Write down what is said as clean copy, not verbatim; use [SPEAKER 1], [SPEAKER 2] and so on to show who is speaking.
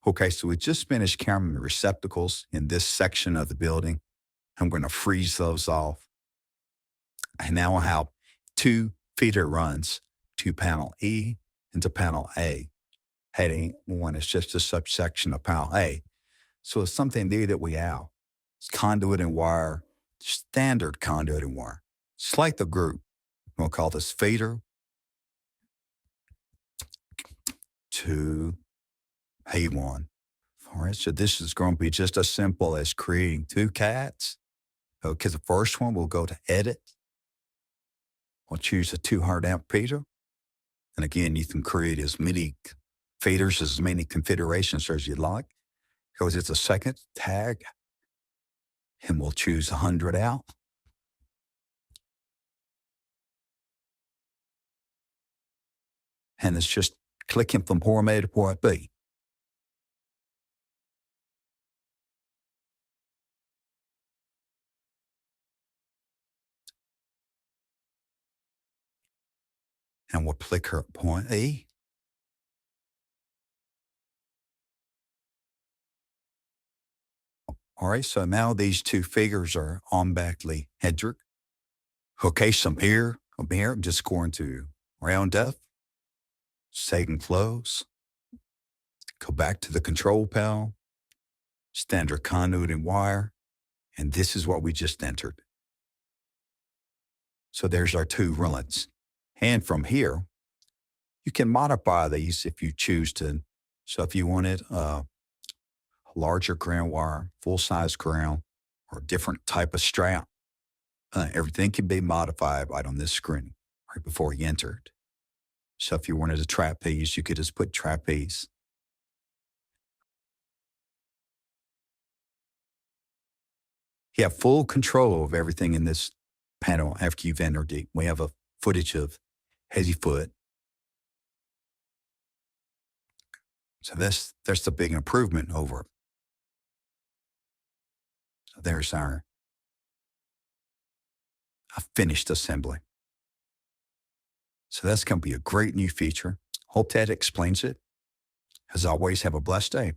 [SPEAKER 1] Okay, so we just finished counting the receptacles in this section of the building. I'm going to freeze those off. And now I have two feeder runs to panel E and to panel A. Heading one is just a subsection of panel A. So it's something new that we have. It's conduit and wire, standard conduit and wire. Select the group. We'll call this feeder to A1. All right, so this is going to be just as simple as creating two cats. Okay, the first one, we'll go to Edit. We'll choose a 200 amp feeder. And again, you can create as many feeders, as many configurations as you'd like. Because it's a second tag. And we'll choose 100 out. And it's just clicking from point A to point B. And we'll click her at point E. All right, so now these two figures are automatically headered. Okay, so I'm here, just going to round up, save and close, go back to the control panel, standard conduit and wire, and this is what we just entered. So there's our two runs. And from here, you can modify these if you choose to. So if you wanted a larger ground wire, full-size ground, or a different type of strap, everything can be modified right on this screen, right before you entered. So if you wanted a trapeze, you could just put trapeze. You have full control of everything in this panel after you've entered it. We have a footage of Hazy Foot. So that's the big improvement over it. So there's our finished assembly. So that's going to be a great new feature. Hope that explains it. As always, have a blessed day.